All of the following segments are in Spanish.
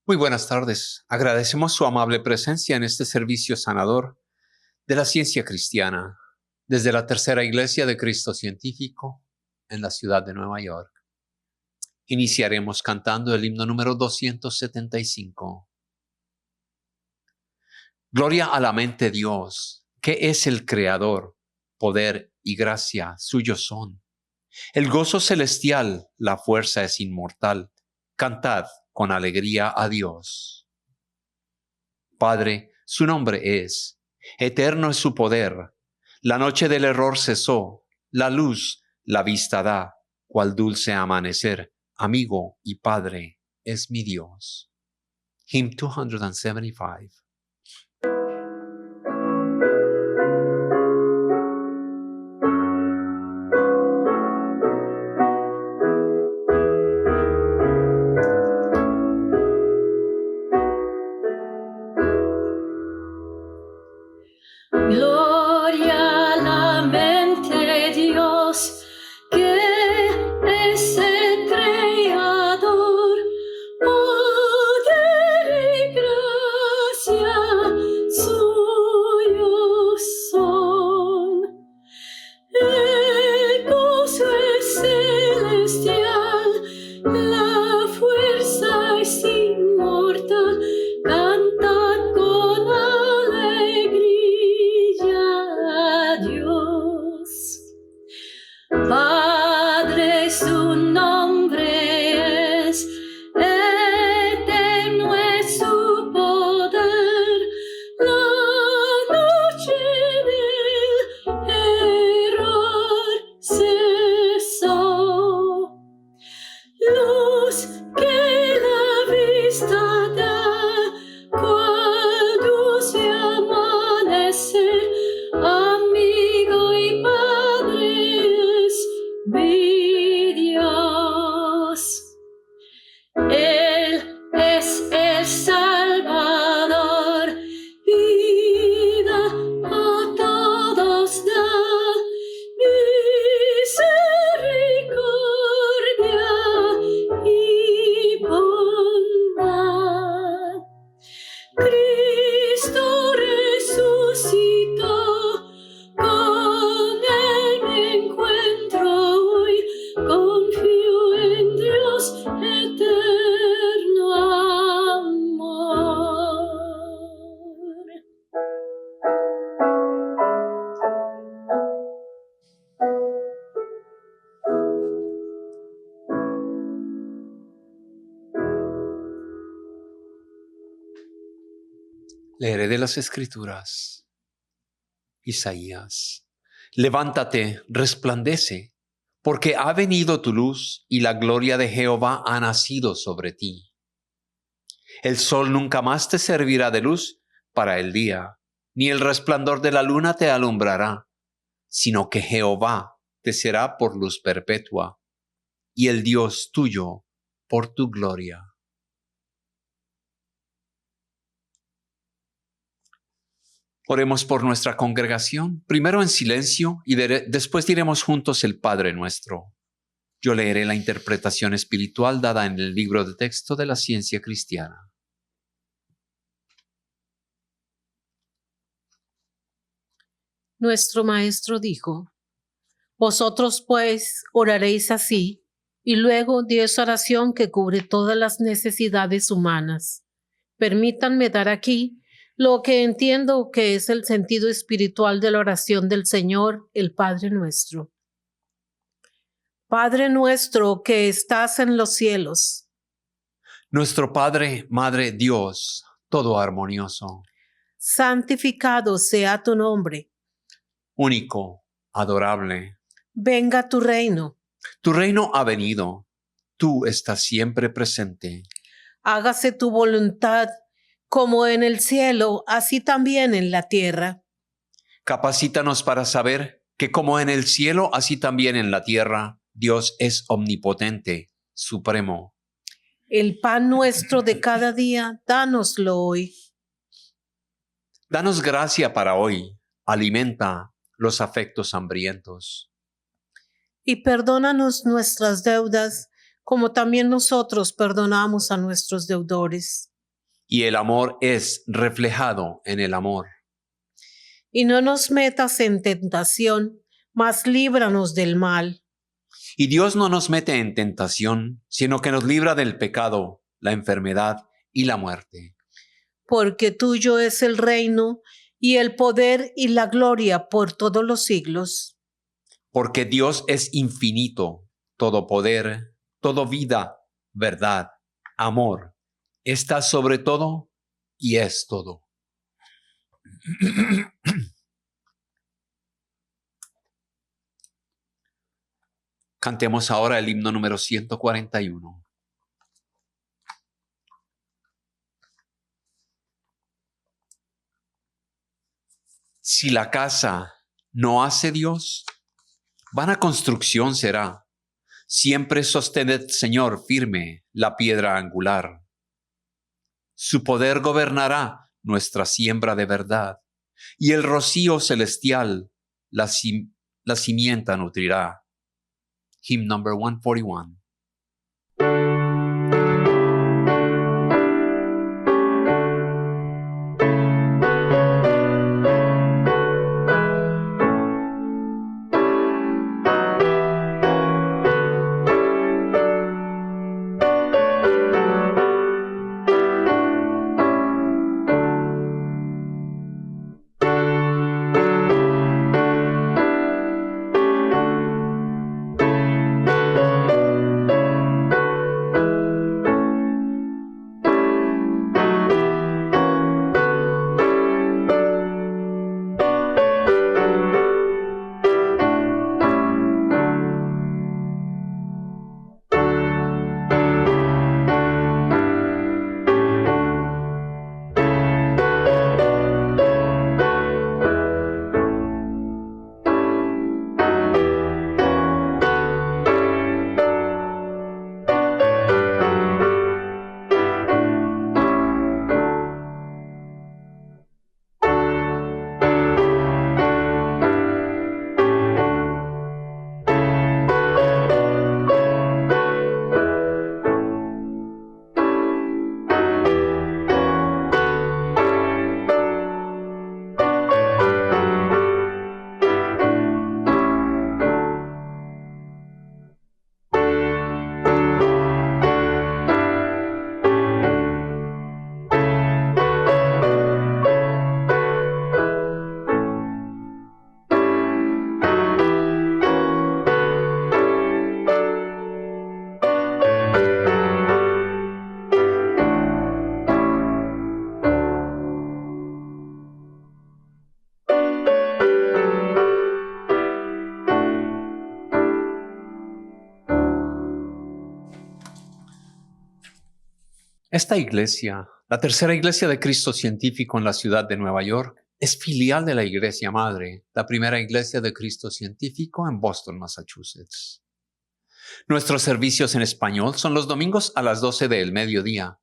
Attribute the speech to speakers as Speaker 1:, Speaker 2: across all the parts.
Speaker 1: Muy buenas tardes. Agradecemos su amable presencia en este servicio sanador de la ciencia cristiana desde la Tercera Iglesia de Cristo Científico en la ciudad de Nueva York. Iniciaremos cantando el himno número 275. Gloria a la mente Dios, que es el Creador, poder y gracia suyos son. El gozo celestial, la fuerza es inmortal. Cantad con alegría a Dios. Padre, su nombre es, eterno es su poder. La noche del error cesó, la luz la vista da, cual dulce amanecer, amigo y Padre es mi Dios. Hymn 275.
Speaker 2: Gloria a la mente Dios, que es el Creador, poder y gracia suyos son. El gozo es celestial, la fuerza es inmortal. Cantad con alegría a Dios. Padre, su nombre es, eterno es su poder. La noche del error cesó. Luz que la vista da, cual dulce amanecer, amigo y Padre es mi Dios. Él es el Salvador, vida a todos da, misericordia y bondad. Cristo resucitó, con él me encuentro hoy, confío en Dios eterno amor.
Speaker 1: Leeré de las Escrituras. Isaías. Levántate, resplandece, porque ha venido tu luz y la gloria de Jehová ha nacido sobre ti. El sol nunca más te servirá de luz para el día, ni el resplandor de la luna te alumbrará, sino que Jehová te será por luz perpetua, y el Dios tuyo por tu gloria. Oremos por nuestra congregación, primero en silencio y después diremos juntos el Padre Nuestro. Yo leeré la interpretación espiritual dada en el libro de texto de la ciencia cristiana.
Speaker 3: Nuestro Maestro dijo: vosotros pues oraréis así, y luego di esa oración que cubre todas las necesidades humanas. Permítanme dar aquí lo que entiendo que es el sentido espiritual de la oración del Señor, el Padre Nuestro. Padre nuestro que estás en los cielos.
Speaker 1: Nuestro Padre, Madre, Dios, todo armonioso,
Speaker 3: Santificado sea tu nombre.
Speaker 1: único, adorable.
Speaker 3: Venga tu reino.
Speaker 1: Tu reino ha venido, tú estás siempre presente.
Speaker 3: Hágase tu voluntad, como en el cielo, así también en la tierra.
Speaker 1: Capacítanos para saber que como en el cielo, así también en la tierra, Dios es omnipotente, supremo.
Speaker 3: El pan nuestro de cada día, dánoslo hoy.
Speaker 1: Danos gracia para hoy, alimenta los afectos hambrientos.
Speaker 3: Y perdónanos nuestras deudas, como también nosotros perdonamos a nuestros deudores.
Speaker 1: y el amor es reflejado en el amor.
Speaker 3: Y no nos metas en tentación, mas líbranos del mal.
Speaker 1: Y Dios no nos mete en tentación, sino que nos libra del pecado, la enfermedad y la muerte.
Speaker 3: Porque tuyo es el reino, y el poder y la gloria por todos los siglos.
Speaker 1: Porque Dios es infinito, todo poder, todo vida, verdad, amor. Está sobre todo y es todo. Cantemos ahora el himno número 141. Si la casa no hace Dios, vana construcción será. Siempre sostened, Señor, firme la piedra angular. Su poder gobernará nuestra siembra de verdad, y el rocío celestial la simienta nutrirá. Hymn number 141. Esta iglesia, la tercera iglesia de Cristo Científico en la ciudad de Nueva York, es filial de la Iglesia Madre, la primera iglesia de Cristo Científico en Boston, Massachusetts. Nuestros servicios en español son los domingos a las 12 del mediodía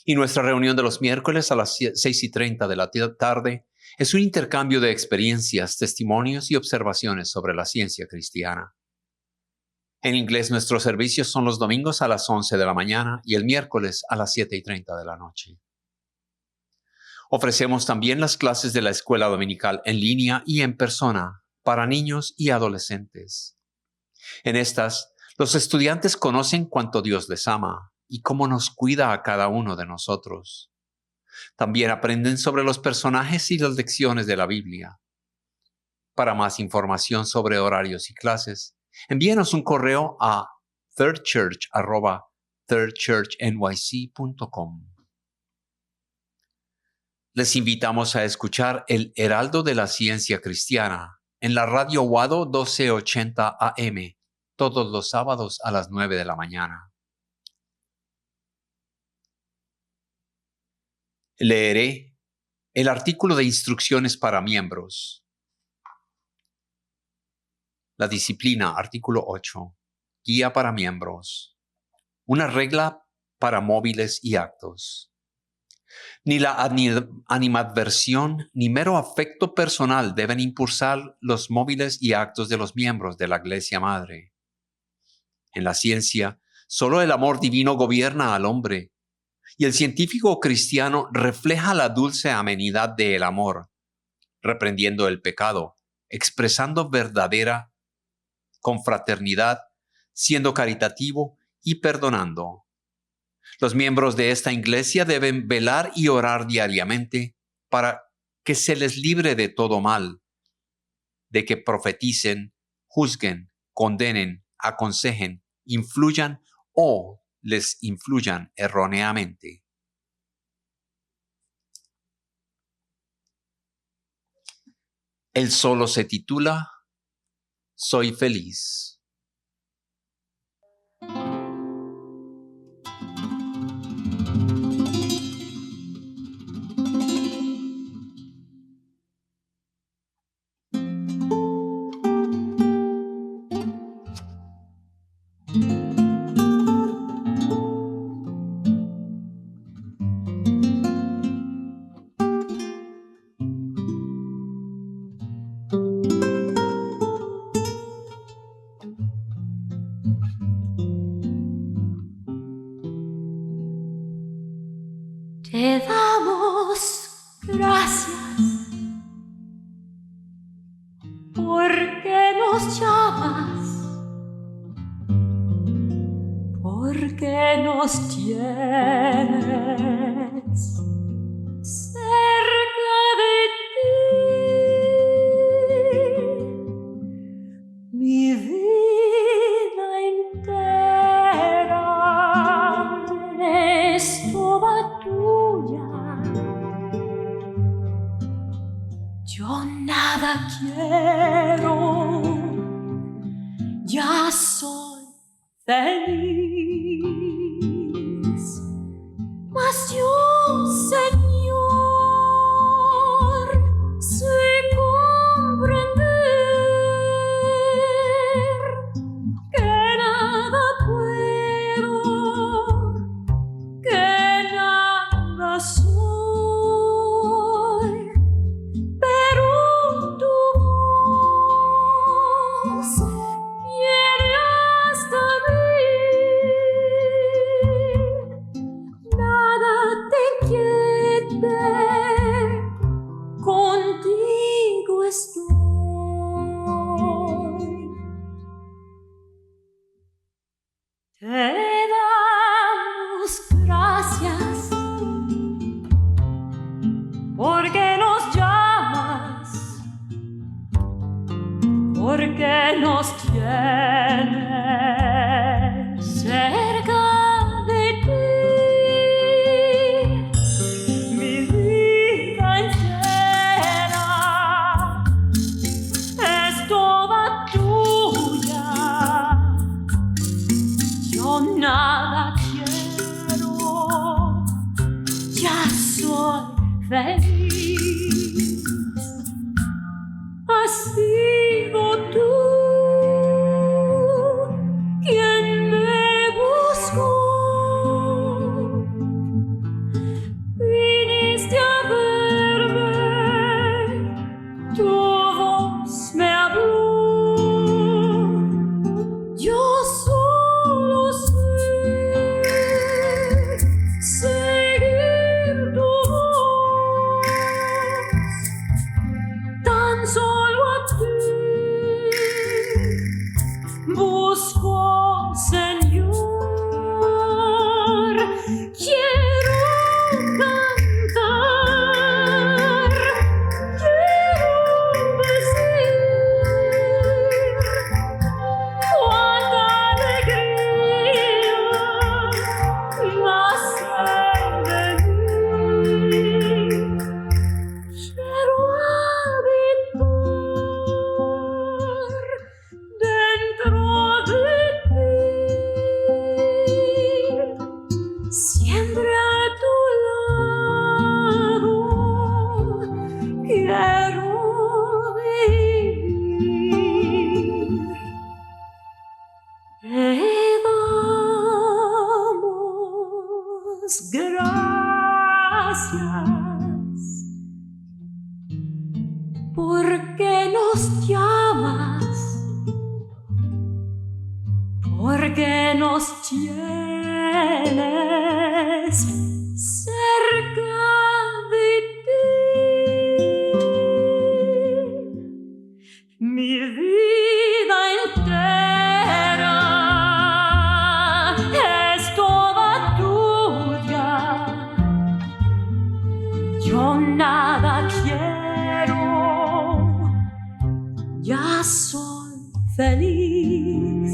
Speaker 1: y nuestra reunión de los miércoles a las 6:30 de la tarde es un intercambio de experiencias, testimonios y observaciones sobre la ciencia cristiana. En inglés, nuestros servicios son los domingos a las 11 de la mañana y el miércoles a las 7:30 de la noche. Ofrecemos también las clases de la escuela dominical en línea y en persona para niños y adolescentes. En estas, los estudiantes conocen cuánto Dios les ama y cómo nos cuida a cada uno de nosotros. También aprenden sobre los personajes y las lecciones de la Biblia. Para más información sobre horarios y clases, envíenos un correo a thirdchurch@thirdchurchnyc.com. Les invitamos a escuchar El Heraldo de la Ciencia Cristiana en la radio Wado 1280 AM todos los sábados a las 9 de la mañana. Leeré el artículo de instrucciones para miembros. La disciplina, artículo 8. Guía para miembros. Una regla para móviles y actos. Ni la animadversión ni mero afecto personal deben impulsar los móviles y actos de los miembros de la Iglesia Madre. En la ciencia, solo el amor divino gobierna al hombre. Y el científico cristiano refleja la dulce amenidad del amor, reprendiendo el pecado, expresando verdadera confraternidad, siendo caritativo y perdonando. Los miembros de esta iglesia deben velar y orar diariamente para que se les libre de todo mal, de que profeticen, juzguen, condenen, aconsejen, influyan o les influyan erróneamente. Él solo se titula Soy feliz.
Speaker 2: Te damos gracias porque nos llamas, porque nos tienes cerca de ti. Mi vida entera es toda tuya. Yo nada quiero, ya soy feliz. Mas yo, Señor, sé comprender que nada puedo, que nada soy, pero tu voz viene hasta mí. Nada te inquiete, contigo estoy. Te damos gracias porque nos llamas, porque nos tienes cerca de ti. Mi vida entera es toda tuya. Yo nada quiero, ya soy feliz. Has sido tú quien me buscó. Viniste a verme, tu voz me habló. Yo solo sé seguir tu voz, tan solo a ti busco, Señor. Quiero cantar, quiero decir cuánta alegría nace de mí. Quiero habitar dentro de ti, siempre a tu lado quiero vivir. Te damos gracias porque nos llamas, porque nos tienes yo nada quiero, ya soy feliz,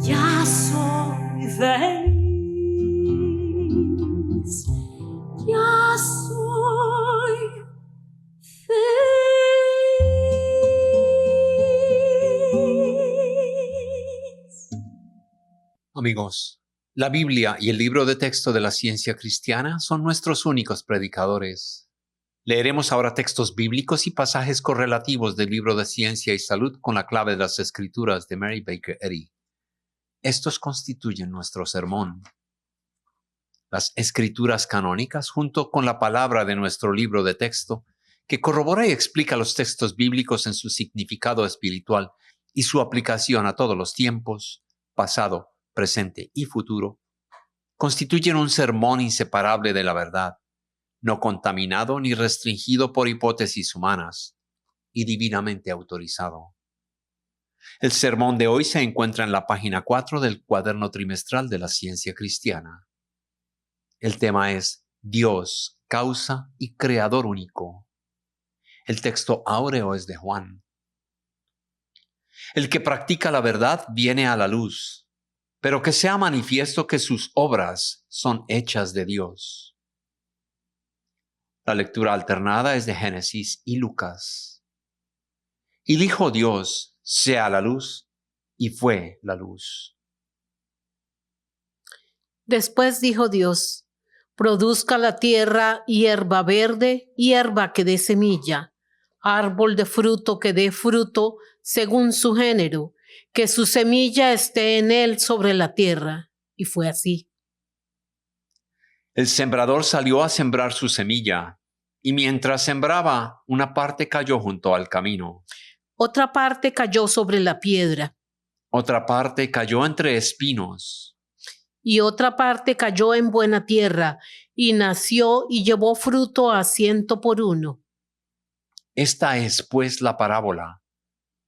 Speaker 2: ya soy feliz, ya soy feliz.
Speaker 1: Amigos, la Biblia y el libro de texto de la ciencia cristiana son nuestros únicos predicadores. Leeremos ahora textos bíblicos y pasajes correlativos del libro de Ciencia y Salud con la clave de las Escrituras de Mary Baker Eddy. Estos constituyen nuestro sermón. Las Escrituras canónicas, junto con la palabra de nuestro libro de texto, que corrobora y explica los textos bíblicos en su significado espiritual y su aplicación a todos los tiempos, pasado, presente y futuro, constituyen un sermón inseparable de la verdad, no contaminado ni restringido por hipótesis humanas, y divinamente autorizado. El sermón de hoy se encuentra en la página 4 del cuaderno trimestral de la ciencia cristiana. El tema es Dios, causa y creador único. El texto áureo es de Juan. El que practica la verdad viene a la luz, pero que sea manifiesto que sus obras son hechas de Dios. La lectura alternada es de Génesis y Lucas. Y dijo Dios, sea la luz, y fue la luz.
Speaker 3: Después dijo Dios, produzca la tierra hierba verde, hierba que dé semilla, árbol de fruto que dé fruto según su género, que su semilla esté en él sobre la tierra. Y fue así.
Speaker 1: El sembrador salió a sembrar su semilla, y mientras sembraba, una parte cayó junto al camino.
Speaker 3: Otra parte cayó sobre la piedra,
Speaker 1: Otra parte cayó entre espinos,
Speaker 3: y otra parte cayó en buena tierra, y nació y llevó fruto a 100 por 1.
Speaker 1: Esta es pues la parábola.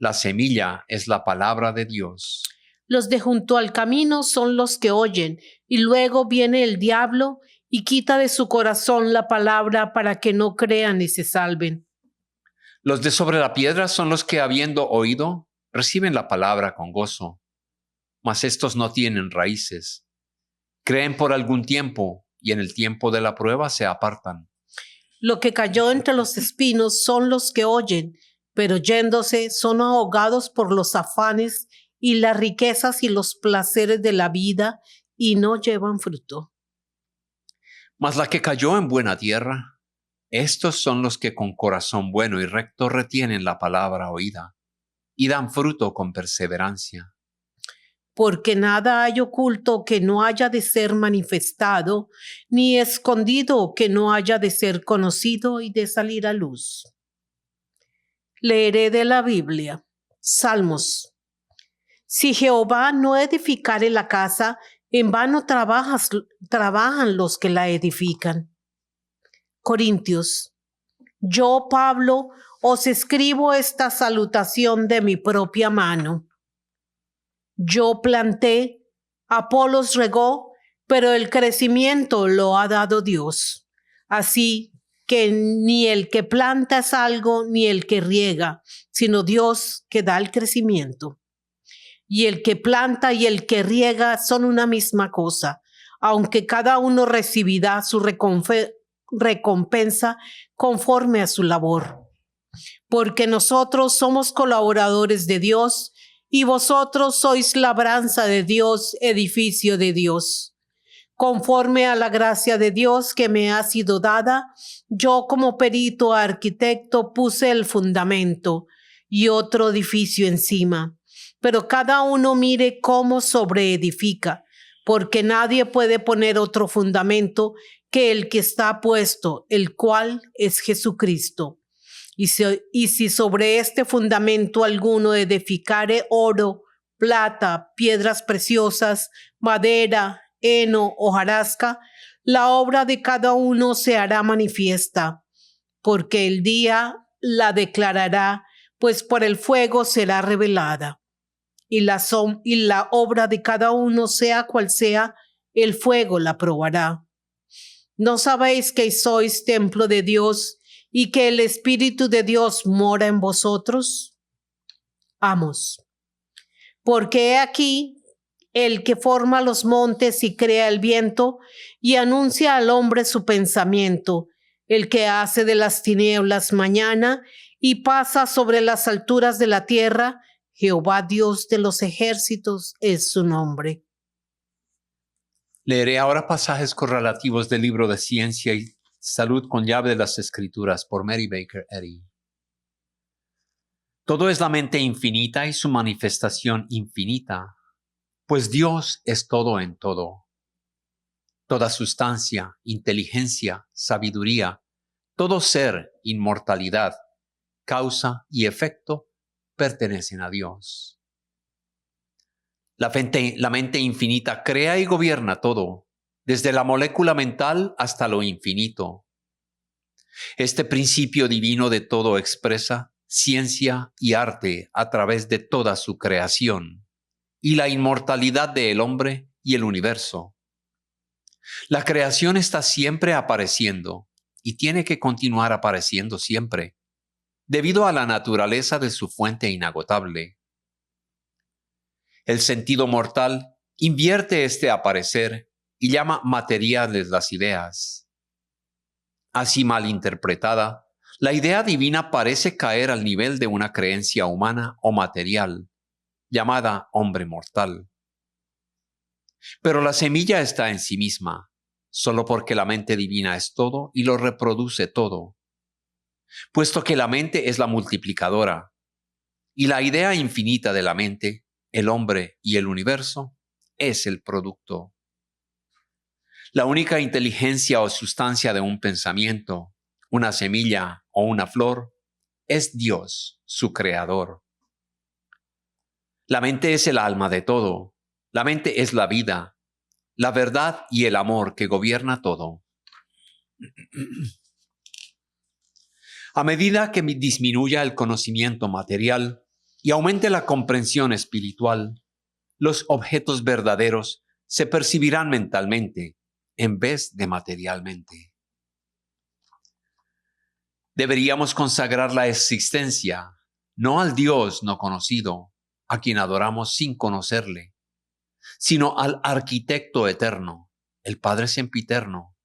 Speaker 1: La semilla es la palabra de Dios.
Speaker 3: Los de junto al camino son los que oyen, y luego viene el diablo y quita de su corazón la palabra para que no crean y se salven.
Speaker 1: Los de sobre la piedra son los que, habiendo oído, reciben la palabra con gozo. Mas estos no tienen raíces. Creen por algún tiempo, y en el tiempo de la prueba se apartan.
Speaker 3: Lo que cayó entre los espinos son los que oyen, pero yéndose son ahogados por los afanes y las riquezas y los placeres de la vida, y no llevan fruto.
Speaker 1: Mas la que cayó en buena tierra, estos son los que con corazón bueno y recto retienen la palabra oída, y dan fruto con perseverancia.
Speaker 3: Porque nada hay oculto que no haya de ser manifestado, ni escondido que no haya de ser conocido y de salir a luz. Leeré de la Biblia. Salmos. Si Jehová no edificare la casa, en vano trabajan los que la edifican. Corintios. Yo, Pablo, os escribo esta salutación de mi propia mano. Yo planté, Apolos regó, pero el crecimiento lo ha dado Dios. Así que ni el que planta es algo, ni el que riega, sino Dios que da el crecimiento. Y el que planta y el que riega son una misma cosa, aunque cada uno recibirá su recompensa conforme a su labor. Porque nosotros somos colaboradores de Dios, y vosotros sois labranza de Dios, edificio de Dios. Conforme a la gracia de Dios que me ha sido dada, yo como perito arquitecto puse el fundamento y otro edificio encima. Pero cada uno mire cómo sobreedifica, porque nadie puede poner otro fundamento que el que está puesto, el cual es Jesucristo. Y si sobre este fundamento alguno edificare oro, plata, piedras preciosas, madera, heno, hojarasca, la obra de cada uno se hará manifiesta, porque el día la declarará, pues por el fuego será revelada. Y la obra de cada uno, sea cual sea, el fuego la probará. ¿No sabéis que sois templo de Dios y que el Espíritu de Dios mora en vosotros? Amos. Porque he aquí el que forma los montes y crea el viento y anuncia al hombre su pensamiento, el que hace de las tinieblas mañana y pasa sobre las alturas de la tierra, Jehová Dios de los ejércitos es su nombre.
Speaker 1: Leeré ahora pasajes correlativos del libro de Ciencia y Salud con llave de las Escrituras por Mary Baker Eddy. Todo es la mente infinita y su manifestación infinita, pues Dios es todo en todo. Toda sustancia, inteligencia, sabiduría, todo ser, inmortalidad, causa y efecto pertenecen a Dios. La mente infinita crea y gobierna todo, desde la molécula mental hasta lo infinito. Este principio divino de todo expresa ciencia y arte a través de toda su creación y la inmortalidad del hombre y el universo. La creación está siempre apareciendo y tiene que continuar apareciendo siempre, debido a la naturaleza de su fuente inagotable. El sentido mortal invierte este aparecer y llama materiales las ideas. Así mal interpretada, la idea divina parece caer al nivel de una creencia humana o material, llamada hombre mortal. Pero la semilla está en sí misma, solo porque la mente divina es todo y lo reproduce todo, puesto que la mente es la multiplicadora, y la idea infinita de la mente, el hombre y el universo, es el producto. La única inteligencia o sustancia de un pensamiento, una semilla o una flor, es Dios, su creador. La mente es el alma de todo. La mente es la vida, la verdad y el amor que gobierna todo. A medida que disminuya el conocimiento material y aumente la comprensión espiritual, los objetos verdaderos se percibirán mentalmente en vez de materialmente. Deberíamos consagrar la existencia, no al Dios no conocido, a quien adoramos sin conocerle, sino al arquitecto eterno, el Padre sempiterno,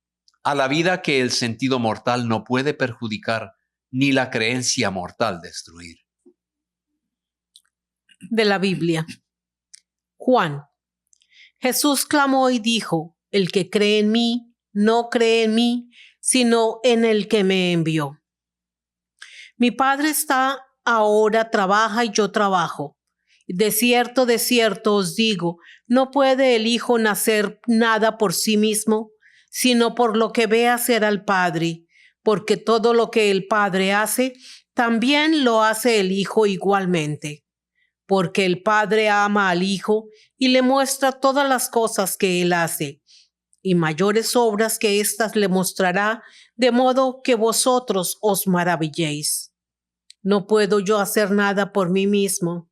Speaker 1: a la vida que el sentido mortal no puede perjudicar ni la creencia mortal destruir.
Speaker 3: De la Biblia. Juan. Jesús clamó y dijo: el que cree en mí, no cree en mí, sino en el que me envió. Mi Padre está ahora, trabaja y yo trabajo. De cierto os digo, no puede el Hijo nacer nada por sí mismo, sino por lo que ve hacer al Padre, porque todo lo que el Padre hace, también lo hace el Hijo igualmente. Porque el Padre ama al Hijo y le muestra todas las cosas que Él hace, y mayores obras que éstas le mostrará, de modo que vosotros os maravilléis. No puedo yo hacer nada por mí mismo.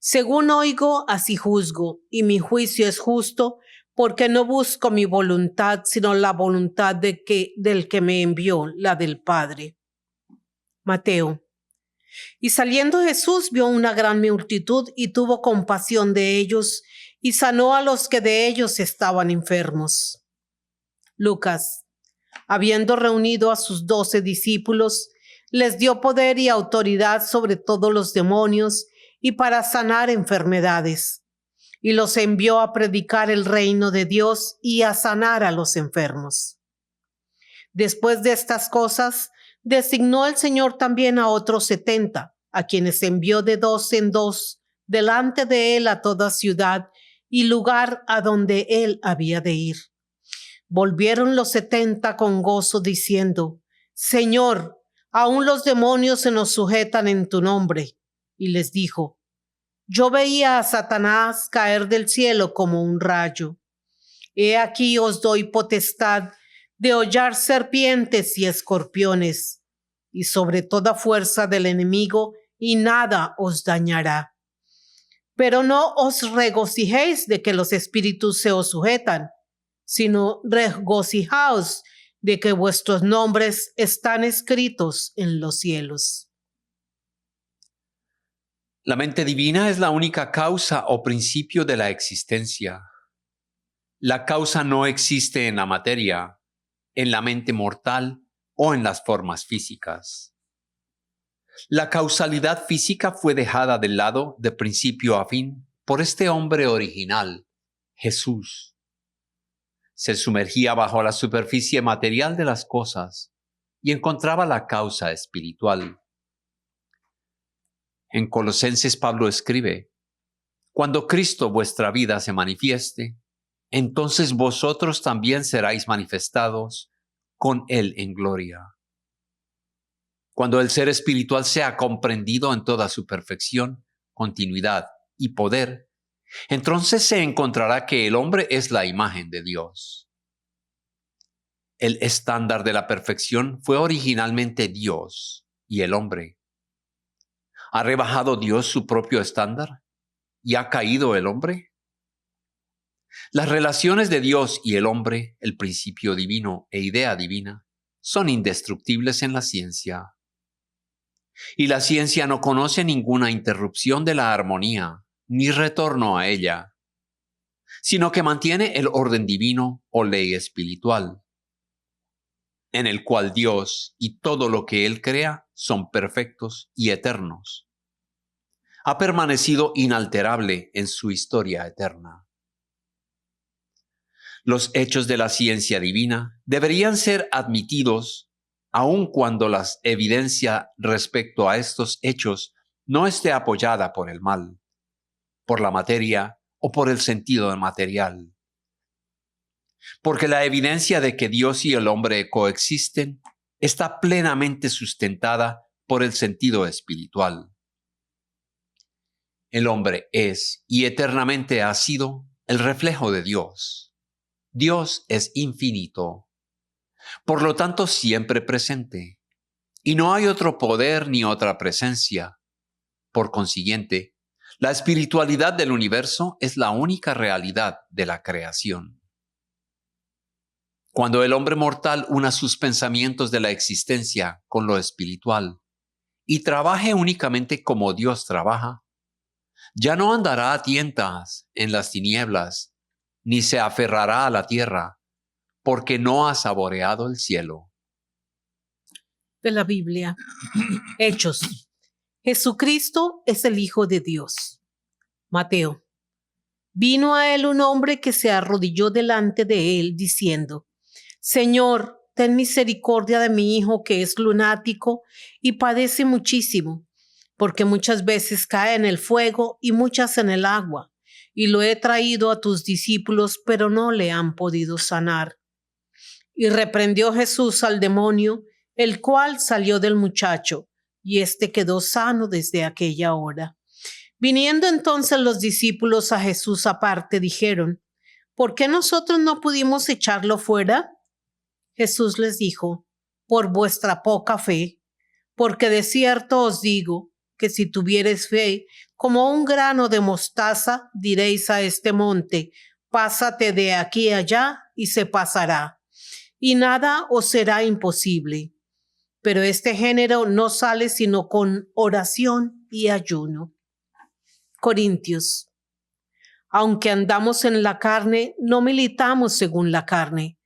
Speaker 3: Según oigo, así juzgo, y mi juicio es justo, porque no busco mi voluntad, sino la voluntad del que me envió, la del Padre. Mateo. Y saliendo Jesús vio una gran multitud y tuvo compasión de ellos y sanó a los que de ellos estaban enfermos. Lucas. Habiendo reunido a sus 12 discípulos, les dio poder y autoridad sobre todos los demonios y para sanar enfermedades. Y los envió a predicar el reino de Dios y a sanar a los enfermos. Después de estas cosas, designó el Señor también a otros 70, a quienes envió de 2 en 2, delante de él a toda ciudad y lugar a donde él había de ir. Volvieron los 70 con gozo, diciendo: Señor, aún los demonios se nos sujetan en tu nombre. Y les dijo: Yo veía a Satanás caer del cielo como un rayo. He aquí os doy potestad de hollar serpientes y escorpiones, y sobre toda fuerza del enemigo, y nada os dañará. Pero no os regocijéis de que los espíritus se os sujetan, sino regocijaos de que vuestros nombres están escritos en los cielos.
Speaker 1: La mente divina es la única causa o principio de la existencia. La causa no existe en la materia, en la mente mortal o en las formas físicas. La causalidad física fue dejada de lado de principio a fin por este hombre original, Jesús. Se sumergía bajo la superficie material de las cosas y encontraba la causa espiritual. En Colosenses Pablo escribe: cuando Cristo vuestra vida se manifieste, entonces vosotros también seráis manifestados con Él en gloria. Cuando el ser espiritual sea comprendido en toda su perfección, continuidad y poder, entonces se encontrará que el hombre es la imagen de Dios. El estándar de la perfección fue originalmente Dios y el hombre. ¿Ha rebajado Dios su propio estándar y ha caído el hombre? Las relaciones de Dios y el hombre, el principio divino e idea divina, son indestructibles en la ciencia. Y la ciencia no conoce ninguna interrupción de la armonía, ni retorno a ella, sino que mantiene el orden divino o ley espiritual, en el cual Dios y todo lo que Él crea son perfectos y eternos. Ha permanecido inalterable en su historia eterna. Los hechos de la ciencia divina deberían ser admitidos aun cuando la evidencia respecto a estos hechos no esté apoyada por el mal, por la materia o por el sentido material. Porque la evidencia de que Dios y el hombre coexisten está plenamente sustentada por el sentido espiritual. El hombre es y eternamente ha sido el reflejo de Dios. Dios es infinito, por lo tanto siempre presente, y no hay otro poder ni otra presencia. Por consiguiente, la espiritualidad del universo es la única realidad de la creación. Cuando el hombre mortal una sus pensamientos de la existencia con lo espiritual y trabaje únicamente como Dios trabaja, ya no andará a tientas en las tinieblas, ni se aferrará a la tierra, porque no ha saboreado el cielo.
Speaker 3: De la Biblia. Hechos. Jesucristo es el Hijo de Dios. Mateo. Vino a él un hombre que se arrodilló delante de él, diciendo: Señor, ten misericordia de mi hijo que es lunático y padece muchísimo, porque muchas veces cae en el fuego y muchas en el agua, y lo he traído a tus discípulos, pero no le han podido sanar. Y reprendió Jesús al demonio, el cual salió del muchacho, y éste quedó sano desde aquella hora. Viniendo entonces los discípulos a Jesús aparte, dijeron: ¿por qué nosotros no pudimos echarlo fuera? Jesús les dijo: por vuestra poca fe, porque de cierto os digo que si tuviereis fe como un grano de mostaza, diréis a este monte: pásate de aquí allá, y se pasará, y nada os será imposible. Pero este género no sale sino con oración y ayuno. Corintios. Aunque andamos en la carne, no militamos según la carne,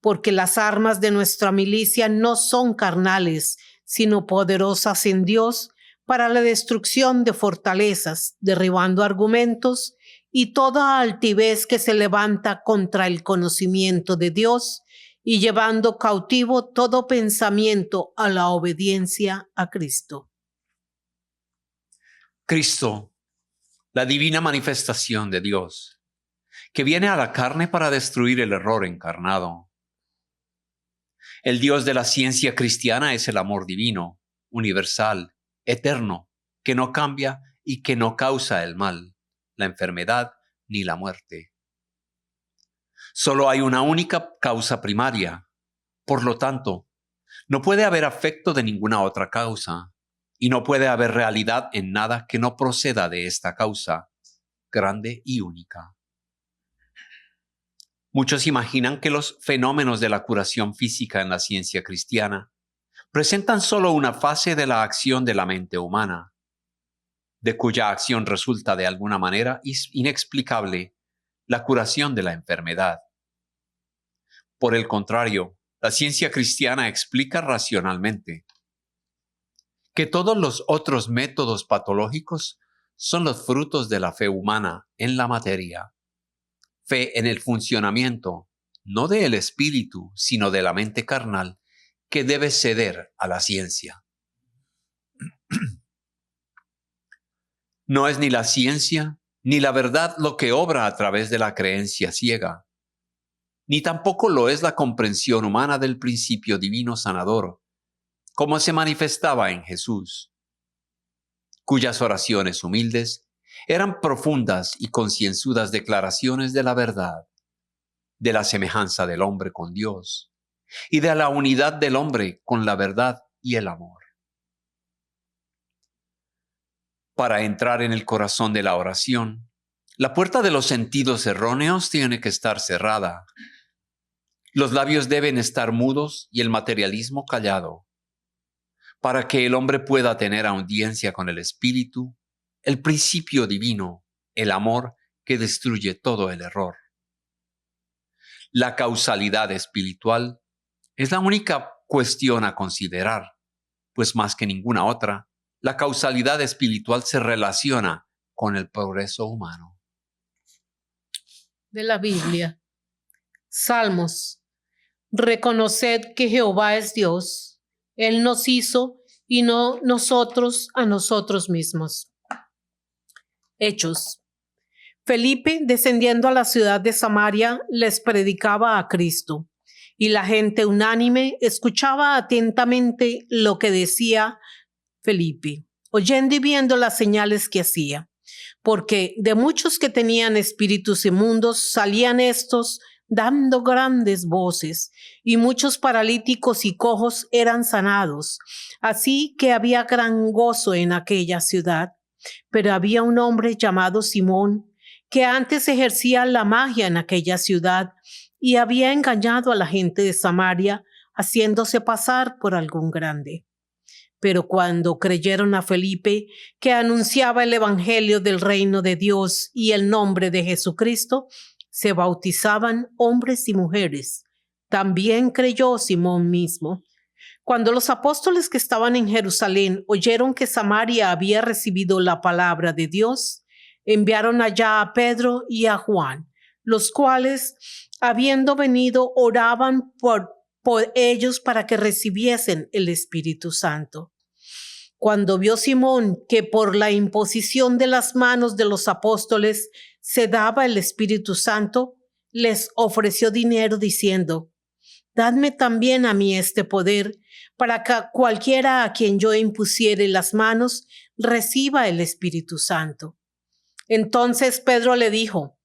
Speaker 3: porque las armas de nuestra milicia no son carnales, sino poderosas en Dios para la destrucción de fortalezas, derribando argumentos y toda altivez que se levanta contra el conocimiento de Dios, y llevando cautivo todo pensamiento a la obediencia a Cristo.
Speaker 1: Cristo, la divina manifestación de Dios, que viene a la carne para destruir el error encarnado. El Dios de la ciencia cristiana es el amor divino, universal, eterno, que no cambia y que no causa el mal, la enfermedad ni la muerte. Solo hay una única causa primaria. Por lo tanto, no puede haber afecto de ninguna otra causa, y no puede haber realidad en nada que no proceda de esta causa, grande y única. Muchos imaginan que los fenómenos de la curación física en la ciencia cristiana presentan solo una fase de la acción de la mente humana, de cuya acción resulta de alguna manera inexplicable la curación de la enfermedad. Por el contrario, la ciencia cristiana explica racionalmente que todos los otros métodos patológicos son los frutos de la fe humana en la materia, fe en el funcionamiento, no del espíritu, sino de la mente carnal, que debe ceder a la ciencia. No es ni la ciencia ni la verdad lo que obra a través de la creencia ciega, ni tampoco lo es la comprensión humana del principio divino sanador, como se manifestaba en Jesús, cuyas oraciones humildes eran profundas y concienzudas declaraciones de la verdad, de la semejanza del hombre con Dios y de la unidad del hombre con la verdad y el amor. Para entrar en el corazón de la oración, la puerta de los sentidos erróneos tiene que estar cerrada. Los labios deben estar mudos y el materialismo callado, para que el hombre pueda tener audiencia con el Espíritu, el principio divino, el amor que destruye todo el error. La causalidad espiritual es la única cuestión a considerar, pues más que ninguna otra, la causalidad espiritual se relaciona con el progreso humano.
Speaker 3: De la Biblia. Salmos. Reconoced que Jehová es Dios. Él nos hizo y no nosotros a nosotros mismos. Hechos. Felipe, descendiendo a la ciudad de Samaria, les predicaba a Cristo, y la gente unánime escuchaba atentamente lo que decía Felipe, oyendo y viendo las señales que hacía, porque de muchos que tenían espíritus inmundos salían estos dando grandes voces, y muchos paralíticos y cojos eran sanados, así que había gran gozo en aquella ciudad. Pero había un hombre llamado Simón, que antes ejercía la magia en aquella ciudad y había engañado a la gente de Samaria, haciéndose pasar por algún grande. Pero cuando creyeron a Felipe, que anunciaba el evangelio del reino de Dios y el nombre de Jesucristo, se bautizaban hombres y mujeres. También creyó Simón mismo. Cuando los apóstoles que estaban en Jerusalén oyeron que Samaria había recibido la palabra de Dios, enviaron allá a Pedro y a Juan, los cuales, habiendo venido, oraban por ellos para que recibiesen el Espíritu Santo. Cuando vio Simón que por la imposición de las manos de los apóstoles se daba el Espíritu Santo, les ofreció dinero diciendo: «Dadme también a mí este poder, para que cualquiera a quien yo impusiere las manos reciba el Espíritu Santo». Entonces Pedro le dijo: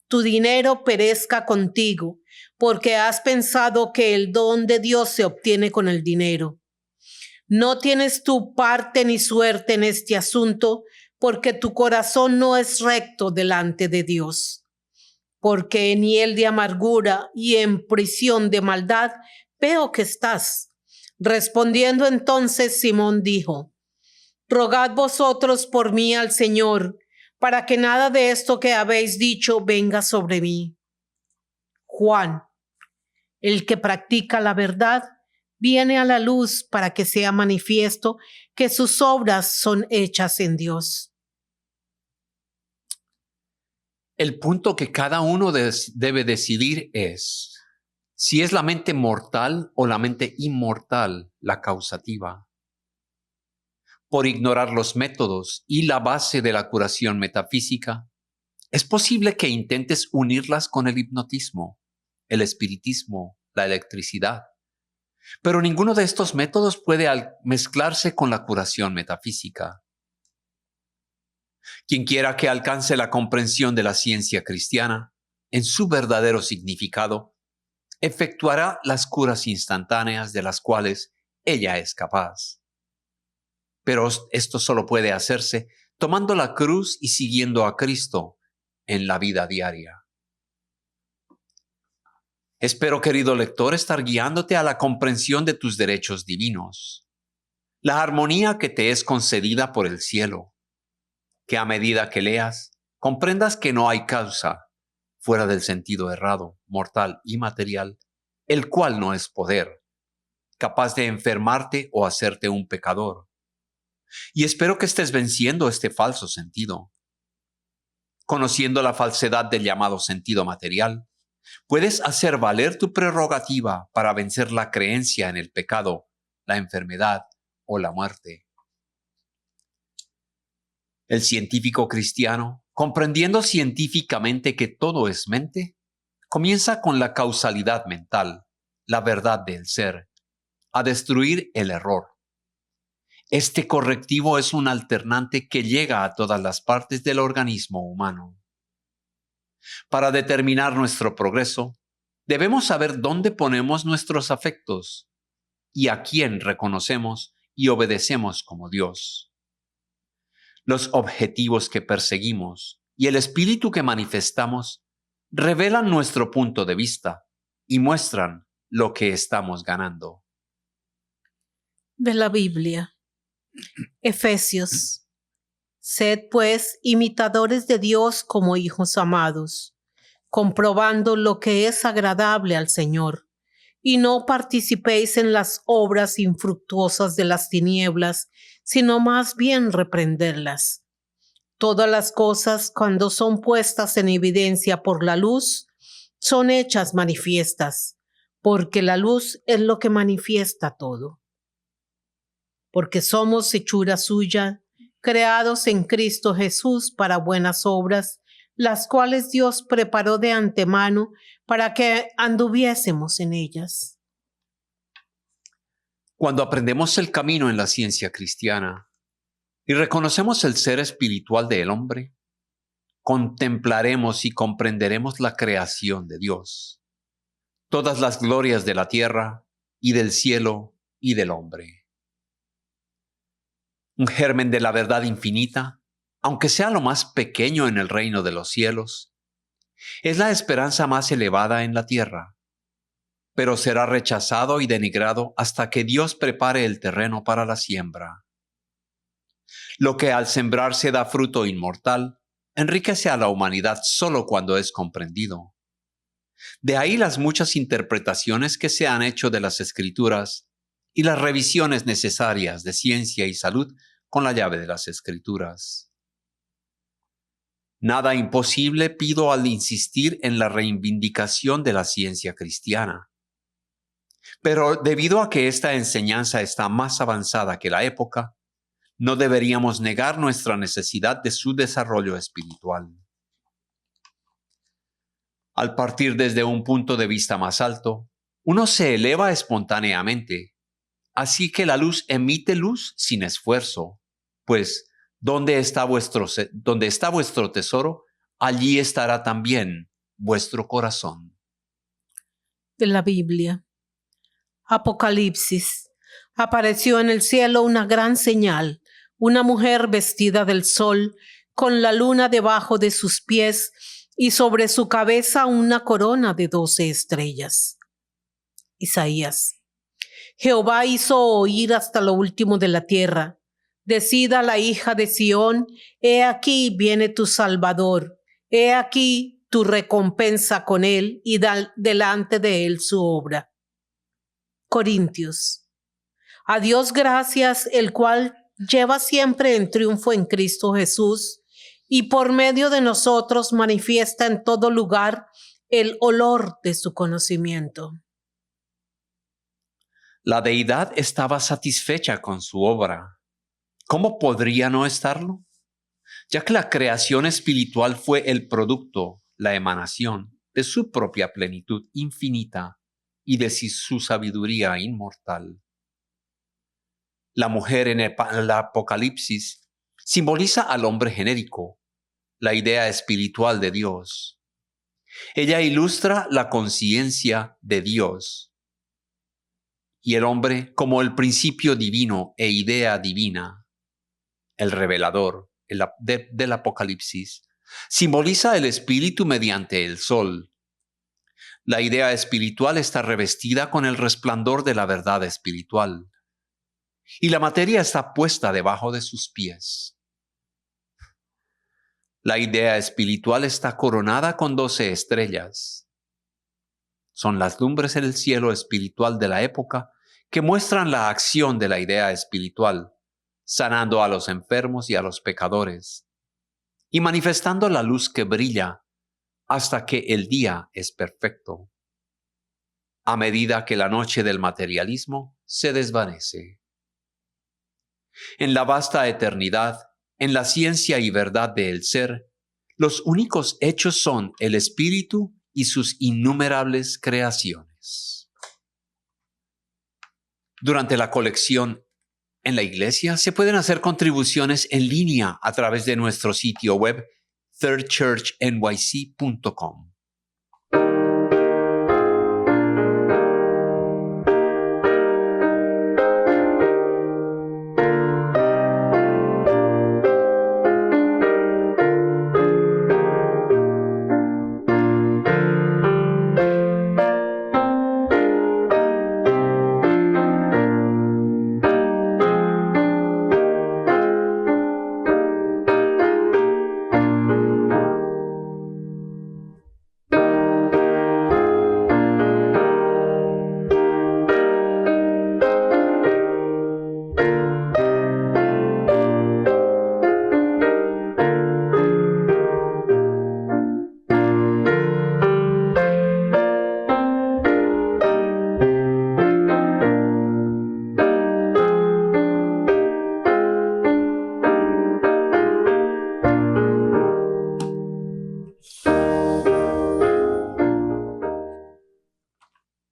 Speaker 3: «Tu dinero perezca contigo, porque has pensado que el don de Dios se obtiene con el dinero. No tienes tu parte ni suerte en este asunto, porque tu corazón no es recto delante de Dios. Porque en hiel de amargura y en prisión de maldad veo que estás». Respondiendo entonces Simón dijo: «Rogad vosotros por mí al Señor, para que nada de esto que habéis dicho venga sobre mí». Juan, el que practica la verdad, viene a la luz para que sea manifiesto que sus obras son hechas en Dios.
Speaker 1: El punto que cada uno debe decidir es si es la mente mortal o la mente inmortal la causativa. Por ignorar los métodos y la base de la curación metafísica, es posible que intentes unirlas con el hipnotismo, el espiritismo, la electricidad. Pero ninguno de estos métodos puede mezclarse con la curación metafísica. Quien quiera que alcance la comprensión de la ciencia cristiana en su verdadero significado, efectuará las curas instantáneas de las cuales ella es capaz. Pero esto solo puede hacerse tomando la cruz y siguiendo a Cristo en la vida diaria. Espero, querido lector, estar guiándote a la comprensión de tus derechos divinos, la armonía que te es concedida por el cielo, que a medida que leas, comprendas que no hay causa fuera del sentido errado, mortal y material, el cual no es poder, capaz de enfermarte o hacerte un pecador. Y espero que estés venciendo este falso sentido. Conociendo la falsedad del llamado sentido material, puedes hacer valer tu prerrogativa para vencer la creencia en el pecado, la enfermedad o la muerte. El científico cristiano, comprendiendo científicamente que todo es mente, comienza con la causalidad mental, la verdad del ser, a destruir el error. Este correctivo es un alternante que llega a todas las partes del organismo humano. Para determinar nuestro progreso, debemos saber dónde ponemos nuestros afectos y a quién reconocemos y obedecemos como Dios. Los objetivos que perseguimos y el espíritu que manifestamos revelan nuestro punto de vista y muestran lo que estamos ganando.
Speaker 3: De la Biblia. Efesios. Sed pues imitadores de Dios como hijos amados, comprobando lo que es agradable al Señor, y no participéis en las obras infructuosas de las tinieblas, sino más bien reprenderlas. Todas las cosas, cuando son puestas en evidencia por la luz, son hechas manifiestas, porque la luz es lo que manifiesta todo. Porque somos hechura suya, creados en Cristo Jesús para buenas obras, las cuales Dios preparó de antemano para que anduviésemos en ellas.
Speaker 1: Cuando aprendemos el camino en la ciencia cristiana y reconocemos el ser espiritual del hombre, contemplaremos y comprenderemos la creación de Dios, todas las glorias de la tierra y del cielo y del hombre. Un germen de la verdad infinita, aunque sea lo más pequeño en el reino de los cielos, es la esperanza más elevada en la tierra, pero será rechazado y denigrado hasta que Dios prepare el terreno para la siembra. Lo que al sembrarse da fruto inmortal, enriquece a la humanidad solo cuando es comprendido. De ahí las muchas interpretaciones que se han hecho de las Escrituras y las revisiones necesarias de ciencia y salud con la llave de las Escrituras. Nada imposible pido al insistir en la reivindicación de la ciencia cristiana. Pero debido a que esta enseñanza está más avanzada que la época, no deberíamos negar nuestra necesidad de su desarrollo espiritual. Al partir desde un punto de vista más alto, uno se eleva espontáneamente, así que la luz emite luz sin esfuerzo, pues donde está vuestro tesoro, allí estará también vuestro corazón.
Speaker 3: De la Biblia. Apocalipsis. Apareció en el cielo una gran señal, una mujer vestida del sol, con la luna debajo de sus pies y sobre su cabeza una corona de 12 estrellas. Isaías. Jehová hizo oír hasta lo último de la tierra. Decida la hija de Sión, he aquí viene tu Salvador, he aquí tu recompensa con él y delante de él su obra. Corintios. A Dios gracias, el cual lleva siempre en triunfo en Cristo Jesús y por medio de nosotros manifiesta en todo lugar el olor de su conocimiento.
Speaker 1: La deidad estaba satisfecha con su obra. ¿Cómo podría no estarlo? Ya que la creación espiritual fue el producto, la emanación de su propia plenitud infinita y de su sabiduría inmortal. La mujer en el Apocalipsis simboliza al hombre genérico, la idea espiritual de Dios. Ella ilustra la conciencia de Dios y el hombre como el principio divino e idea divina. El revelador del Apocalipsis simboliza el espíritu mediante el sol. La idea espiritual está revestida con el resplandor de la verdad espiritual, y la materia está puesta debajo de sus pies. La idea espiritual está coronada con 12 estrellas. Son las lumbres en el cielo espiritual de la época que muestran la acción de la idea espiritual, sanando a los enfermos y a los pecadores, y manifestando la luz que brilla hasta que el día es perfecto, a medida que la noche del materialismo se desvanece. En la vasta eternidad, en la ciencia y verdad del ser, los únicos hechos son el espíritu y sus innumerables creaciones. Durante la colección en la iglesia se pueden hacer contribuciones en línea a través de nuestro sitio web thirdchurchnyc.com.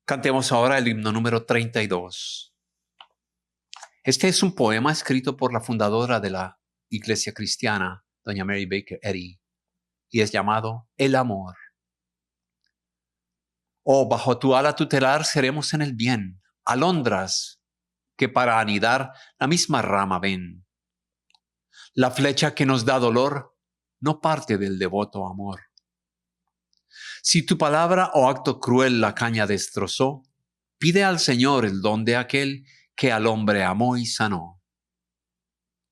Speaker 1: Cantemos ahora el himno número 32. Este es un poema escrito por la fundadora de la Iglesia Cristiana, doña Mary Baker Eddy, y es llamado El Amor. Oh, bajo tu ala tutelar seremos en el bien, alondras que para anidar la misma rama ven. La flecha que nos da dolor no parte del devoto amor. Si tu palabra o acto cruel la caña destrozó, pide al Señor el don de aquel que al hombre amó y sanó.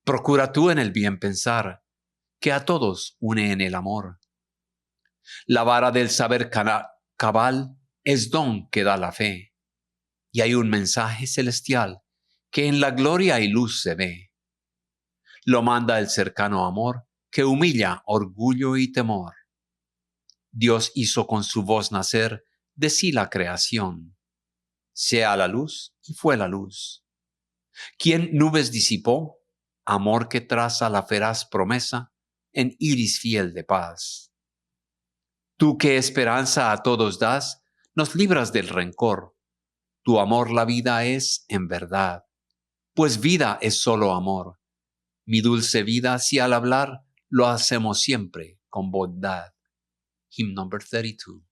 Speaker 1: Procura tú en el bien pensar, que a todos une en el amor. La vara del saber cabal es don que da la fe, y hay un mensaje celestial que en la gloria y luz se ve. Lo manda el cercano amor que humilla orgullo y temor. Dios hizo con su voz nacer de sí la creación. Sea la luz y fue la luz. ¿Quién nubes disipó? Amor que traza la feraz promesa en iris fiel de paz. Tú que esperanza a todos das, nos libras del rencor. Tu amor la vida es en verdad, pues vida es solo amor. Mi dulce vida si al hablar lo hacemos siempre con bondad. Hymn number 32.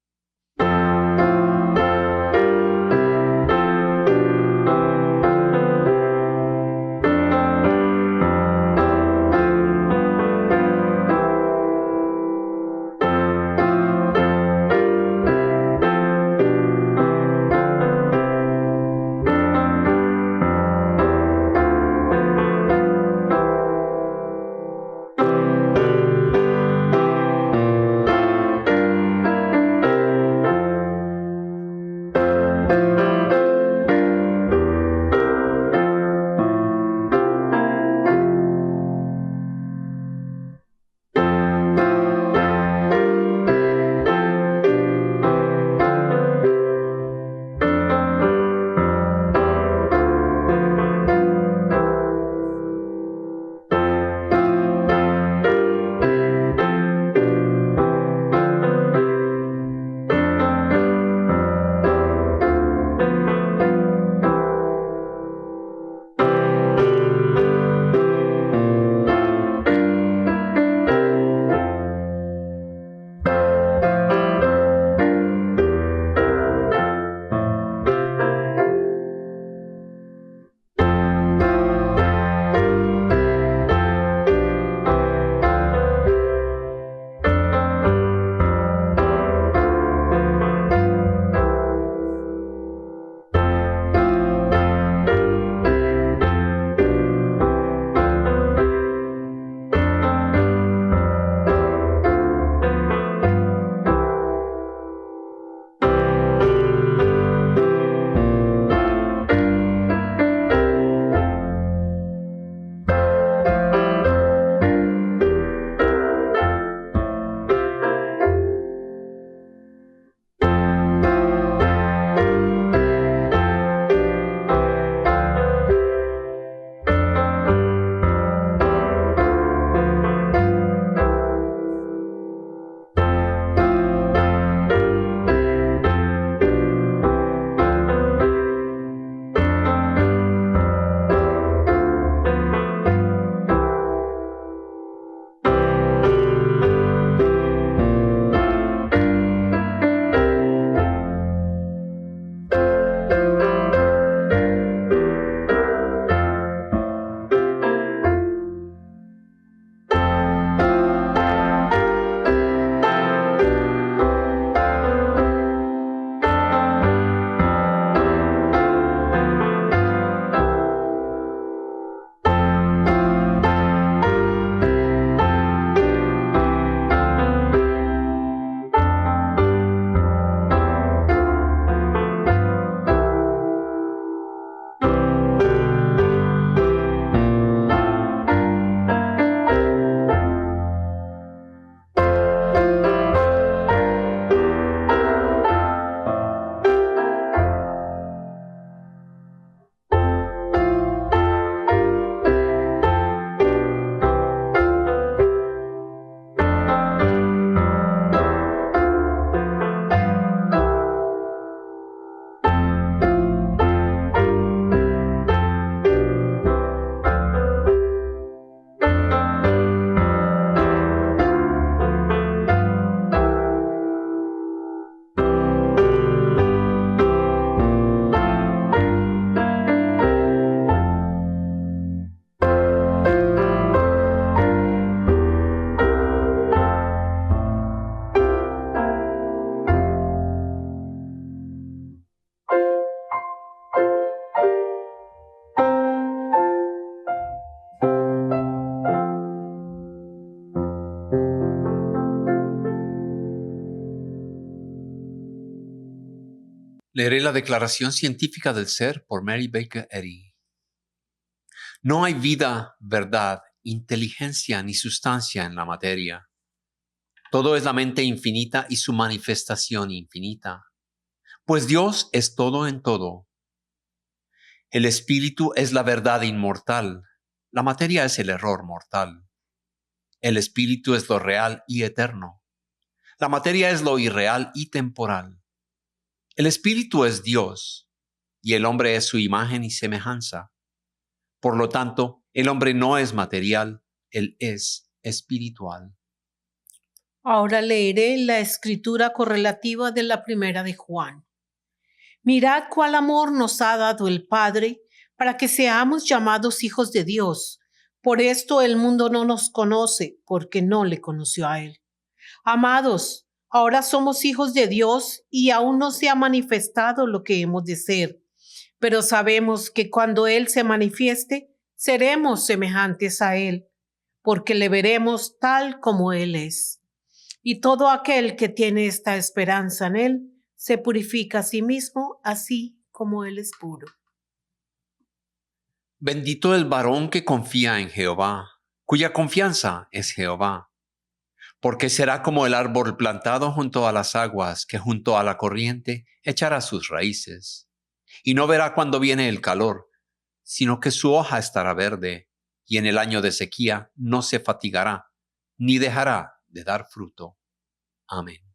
Speaker 1: Leeré la Declaración Científica del Ser por Mary Baker Eddy. No hay vida, verdad, inteligencia ni sustancia en la materia. Todo es la mente infinita y su manifestación infinita. Pues Dios es todo en todo. El espíritu es la verdad inmortal. La materia es el error mortal. El espíritu es lo real y eterno. La materia es lo irreal y temporal. El espíritu es Dios y el hombre es su imagen y semejanza. Por lo tanto, el hombre no es material, él es espiritual.
Speaker 3: Ahora leeré la escritura correlativa de la primera de Juan. Mirad cuál amor nos ha dado el Padre para que seamos llamados hijos de Dios. Por esto el mundo no nos conoce, porque no le conoció a Él. Amados, ahora somos hijos de Dios y aún no se ha manifestado lo que hemos de ser. Pero sabemos que cuando Él se manifieste, seremos semejantes a Él, porque le veremos tal como Él es. Y todo aquel que tiene esta esperanza en Él, se purifica a sí mismo, así como Él es puro.
Speaker 1: Bendito el varón que confía en Jehová, cuya confianza es Jehová. Porque será como el árbol plantado junto a las aguas, que junto a la corriente echará sus raíces. Y no verá cuando viene el calor, sino que su hoja estará verde, y en el año de sequía no se fatigará, ni dejará de dar fruto. Amén.